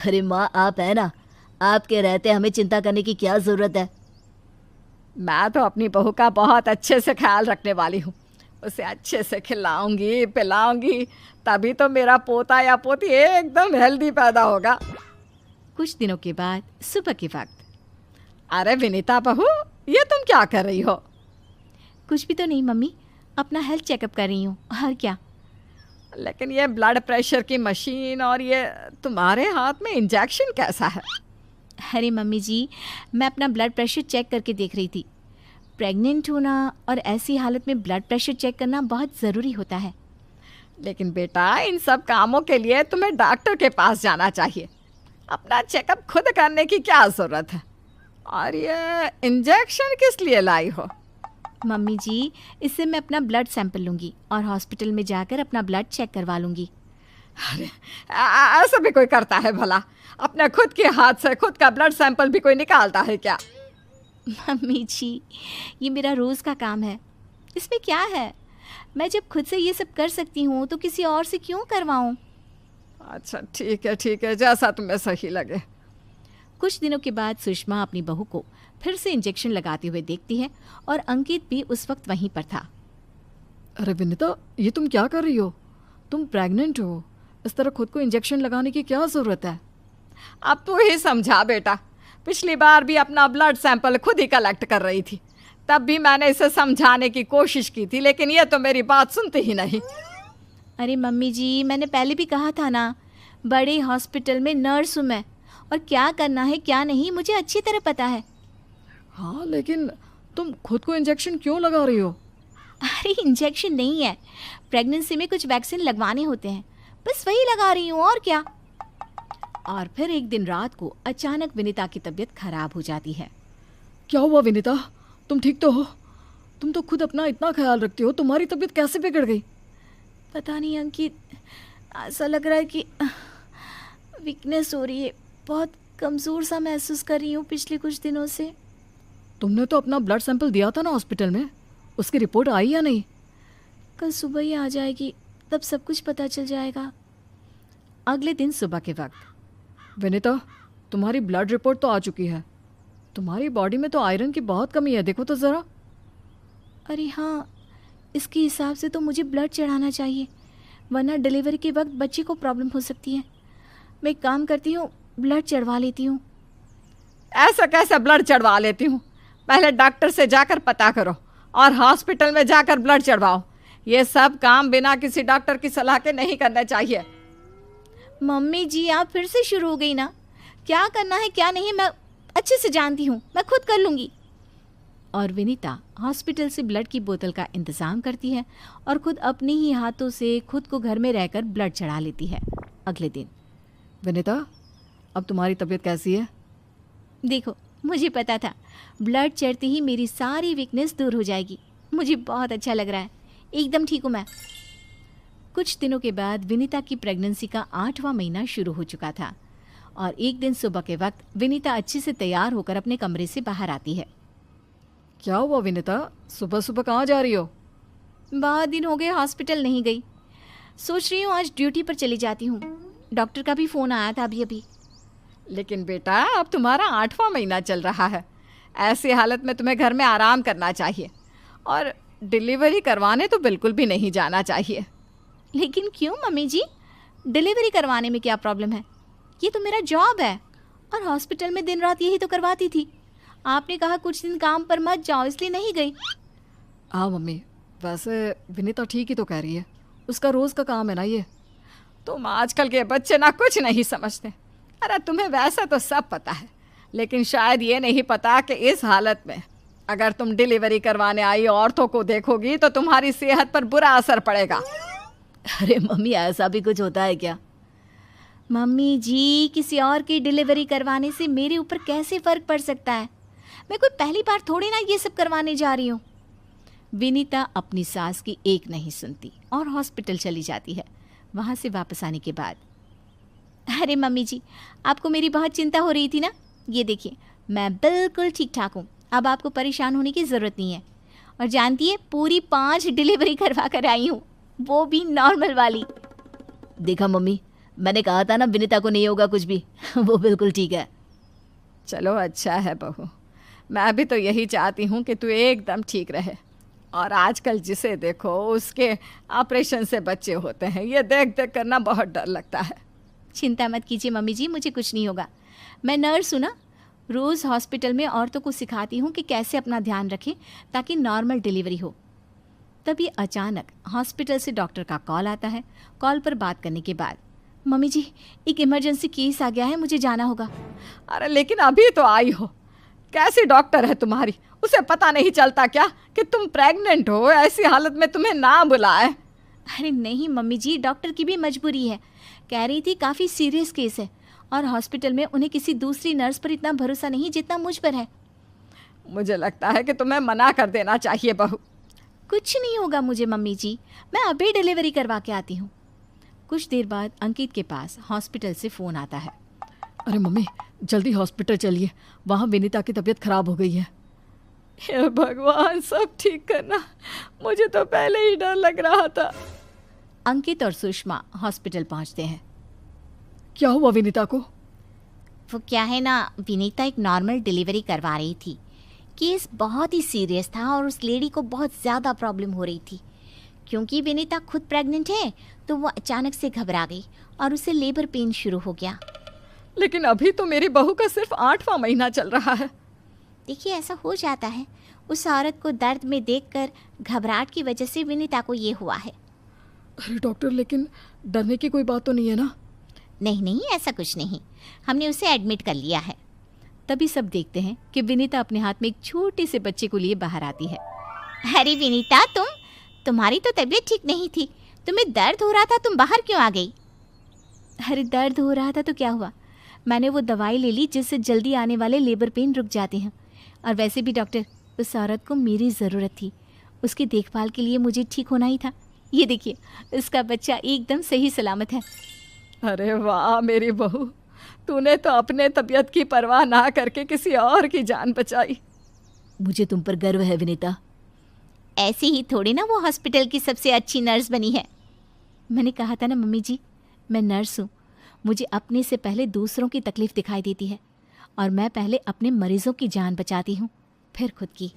अरे माँ, आप है ना, आपके रहते हमें चिंता करने की क्या जरूरत है। मैं तो अपनी बहू का बहुत अच्छे से ख्याल रखने वाली हूँ। उसे अच्छे से खिलाऊंगी पिलाऊंगी, तभी तो मेरा पोता या पोती एकदम हेल्दी पैदा होगा। कुछ दिनों के बाद सुबह के वक्त। अरे विनीता बहू, ये तुम क्या कर रही हो? कुछ भी तो नहीं मम्मी, अपना हेल्थ चेकअप कर रही हूँ, और क्या। लेकिन ये ब्लड प्रेशर की मशीन और ये तुम्हारे हाथ में इंजेक्शन कैसा है? अरे मम्मी जी, मैं अपना ब्लड प्रेशर चेक करके देख रही थी। प्रेग्नेंट होना और ऐसी हालत में ब्लड प्रेशर चेक करना बहुत ज़रूरी होता है। लेकिन बेटा, इन सब कामों के लिए तुम्हें डॉक्टर के पास जाना चाहिए। अपना चेकअप खुद करने की क्या ज़रूरत है? और ये इंजेक्शन किस लिए लाई हो? मम्मी जी, इससे मैं अपना ब्लड सैंपल लूँगी और हॉस्पिटल में जाकर अपना ब्लड चेक करवा लूँगी। अरे ऐसा भी कोई करता है भला? अपने खुद के हाथ से खुद का ब्लड सैंपल भी कोई निकालता है क्या? मम्मी जी, ये मेरा रोज़ का काम है, इसमें क्या है। मैं जब खुद से ये सब कर सकती हूँ तो किसी और से क्यों करवाऊँ। अच्छा ठीक है, जैसा तुम्हें सही लगे। कुछ दिनों के बाद सुषमा अपनी बहू को फिर से इंजेक्शन लगाते हुए देखती है और अंकित भी उस वक्त वहीं पर था। अरे विनीता, ये तुम क्या कर रही हो? तुम प्रेग्नेंट हो, इस तरह खुद को इंजेक्शन लगाने की क्या ज़रूरत है? अब तू ही समझा बेटा। पिछली बार भी अपना ब्लड सैंपल खुद ही कलेक्ट कर रही थी, तब भी मैंने इसे समझाने की कोशिश की थी, लेकिन ये तो मेरी बात सुनती ही नहीं। अरे मम्मी जी, मैंने पहले भी कहा था ना, बड़े हॉस्पिटल में नर्स हूँ मैं, और क्या करना है क्या नहीं मुझे अच्छी तरह पता है। हाँ, लेकिन तुम खुद को इंजेक्शन क्यों लगा रही हो? अरे इंजेक्शन नहीं है, प्रेगनेंसी में कुछ वैक्सीन लगवाने होते हैं, बस वही लगा रही हूँ, और क्या। और फिर एक दिन रात को अचानक विनीता की तबीयत खराब हो जाती है। क्या हुआ विनीता? तुम ठीक तो हो? तुम तो खुद अपना इतना ख्याल रखती हो, तुम्हारी तबीयत कैसे बिगड़ गई? पता नहीं अंकित, ऐसा लग रहा है कि वीकनेस हो रही है, बहुत कमज़ोर सा महसूस कर रही हूँ पिछले कुछ दिनों से। तुमने तो अपना ब्लड सैंपल दिया था ना हॉस्पिटल में, उसकी रिपोर्ट आई या नहीं? कल सुबह ही आ जाएगी, तब सब कुछ पता चल जाएगा। अगले दिन सुबह के वक्त। विनीता, तुम्हारी ब्लड रिपोर्ट तो आ चुकी है। तुम्हारी बॉडी में तो आयरन की बहुत कमी है, देखो तो ज़रा। अरे हाँ, इसके हिसाब से तो मुझे ब्लड चढ़ाना चाहिए, वरना डिलीवरी के वक्त बच्चे को प्रॉब्लम हो सकती है। मैं एक काम करती हूँ, ब्लड चढ़वा लेती हूँ। ऐसा कैसे ब्लड चढ़वा लेती हूँ? पहले डॉक्टर से जाकर पता करो और हॉस्पिटल में जाकर ब्लड चढ़वाओ। ये सब काम बिना किसी डॉक्टर की सलाह के नहीं करना चाहिए। मम्मी जी, आप फिर से शुरू हो गई ना। क्या करना है क्या नहीं मैं अच्छे से जानती हूँ, मैं खुद कर लूँगी। और विनीता हॉस्पिटल से ब्लड की बोतल का इंतज़ाम करती है और खुद अपने ही हाथों से खुद को घर में रहकर ब्लड चढ़ा लेती है। अगले दिन। विनीता, अब तुम्हारी तबीयत कैसी है? देखो, मुझे पता था ब्लड चढ़ते ही मेरी सारी वीकनेस दूर हो जाएगी। मुझे बहुत अच्छा लग रहा है, एकदम ठीक हूँ मैं। कुछ दिनों के बाद विनीता की प्रेगनेंसी का 8वां महीना शुरू हो चुका था और एक दिन सुबह के वक्त विनीता अच्छे से तैयार होकर अपने कमरे से बाहर आती है। क्या हुआ विनीता, सुबह सुबह कहाँ जा रही हो? बहुत दिन हो गए हॉस्पिटल नहीं गई, सोच रही हूँ आज ड्यूटी पर चली जाती हूँ। डॉक्टर का भी फ़ोन आया था अभी अभी। लेकिन बेटा, अब तुम्हारा 8वां महीना चल रहा है, ऐसी हालत में तुम्हें घर में आराम करना चाहिए और डिलीवरी करवाने तो बिल्कुल भी नहीं जाना चाहिए। लेकिन क्यों मम्मी जी, डिलीवरी करवाने में क्या प्रॉब्लम है? ये तो मेरा जॉब है और हॉस्पिटल में दिन रात यही तो करवाती थी। आपने कहा कुछ दिन काम पर मत जाओ, इसलिए नहीं गई। हाँ मम्मी, वैसे विनीता ठीक ही तो कह रही है, उसका रोज़ का काम है ना ये। तुम आजकल के बच्चे ना कुछ नहीं समझते। अरे तुम्हें वैसा तो सब पता है, लेकिन शायद ये नहीं पता कि इस हालत में अगर तुम डिलीवरी करवाने आई औरतों को देखोगी तो तुम्हारी सेहत पर बुरा असर पड़ेगा। अरे मम्मी, ऐसा भी कुछ होता है क्या? मम्मी जी, किसी और की डिलीवरी करवाने से मेरे ऊपर कैसे फ़र्क पड़ सकता है? मैं कोई पहली बार थोड़ी ना ये सब करवाने जा रही हूँ। विनीता अपनी सास की एक नहीं सुनती और हॉस्पिटल चली जाती है। वहाँ से वापस आने के बाद, अरे मम्मी जी, आपको मेरी बहुत चिंता हो रही थी ना, ये देखिए मैं बिल्कुल ठीक ठाक हूँ, अब आपको परेशान होने की ज़रूरत नहीं है। और जानती है, पूरी 5 डिलीवरी करवा कर आई हूँ, वो भी नॉर्मल वाली। देखा मम्मी, मैंने कहा था ना विनीता को नहीं होगा कुछ भी। वो बिल्कुल ठीक है। चलो अच्छा है बहू, मैं भी तो यही चाहती हूँ कि तू एकदम ठीक रहे। और आजकल जिसे देखो उसके ऑपरेशन से बच्चे होते हैं, ये देख देख करना बहुत डर लगता है। चिंता मत कीजिए मम्मी जी, मुझे कुछ नहीं होगा। मैं नर्स हूँ ना, रोज़ हॉस्पिटल में औरतों को सिखाती हूँ कि कैसे अपना ध्यान रखें ताकि नॉर्मल डिलीवरी हो। तभी अचानक हॉस्पिटल से डॉक्टर का कॉल आता है। कॉल पर बात करने के बाद, मम्मी जी एक इमरजेंसी केस आ गया है, मुझे जाना होगा। अरे लेकिन अभी तो आई हो, कैसी डॉक्टर है तुम्हारी? उसे पता नहीं चलता क्या कि तुम प्रेग्नेंट हो? ऐसी हालत में तुम्हें ना बुलाए। अरे नहीं मम्मी जी, डॉक्टर की भी मजबूरी है। कह रही थी काफ़ी सीरियस केस है और हॉस्पिटल में उन्हें किसी दूसरी नर्स पर इतना भरोसा नहीं जितना मुझ पर है। मुझे लगता है कि तुम्हें मना कर देना चाहिए बहू। कुछ नहीं होगा मुझे मम्मी जी, मैं अभी डिलीवरी करवा के आती हूँ। कुछ देर बाद अंकित के पास हॉस्पिटल से फ़ोन आता है। अरे मम्मी जल्दी हॉस्पिटल चलिए, वहाँ विनीता की तबीयत खराब हो गई है। हे भगवान, सब ठीक करना, मुझे तो पहले ही डर लग रहा था। अंकित और सुषमा हॉस्पिटल पहुँचते हैं। क्या हुआ विनीता को? वो क्या है ना, विनीता एक नॉर्मल डिलीवरी करवा रही थी। केस बहुत ही सीरियस था और उस लेडी को बहुत ज़्यादा प्रॉब्लम हो रही थी। क्योंकि विनीता खुद प्रेग्नेंट है तो वो अचानक से घबरा गई और उसे लेबर पेन शुरू हो गया। लेकिन अभी तो मेरी बहू का सिर्फ 8वां महीना चल रहा है। देखिए ऐसा हो जाता है, उस औरत को दर्द में देखकर घबराहट की वजह से विनीता को ये हुआ है। अरे डॉक्टर, लेकिन डरने की कोई बात तो नहीं है ना? नहीं नहीं, ऐसा कुछ नहीं, हमने उसे एडमिट कर लिया है। तभी सब देखते हैं कि विनीता अपने हाथ में एक छोटे से बच्चे को लिए बाहर आती है। अरे विनीता, तुम्हारी तो तबीयत ठीक नहीं थी, तुम्हें दर्द हो रहा था, तुम बाहर क्यों आ गई? अरे दर्द हो रहा था तो क्या हुआ, मैंने वो दवाई ले ली जिससे जल्दी आने वाले लेबर पेन रुक जाते हैं। और वैसे भी डॉक्टर, उस औरत को मेरी ज़रूरत थी, उसकी देखभाल के लिए मुझे ठीक होना ही था। ये देखिए, उसका बच्चा एकदम सही सलामत है। अरे वाह मेरी बहू, तूने तो अपने तबीयत की परवाह ना करके किसी और की जान बचाई। मुझे तुम पर गर्व है विनीता। ऐसे ही थोड़ी ना वो हॉस्पिटल की सबसे अच्छी नर्स बनी है। मैंने कहा था ना मम्मी जी, मैं नर्स हूँ, मुझे अपने से पहले दूसरों की तकलीफ़ दिखाई देती है और मैं पहले अपने मरीज़ों की जान बचाती हूँ, फिर खुद की।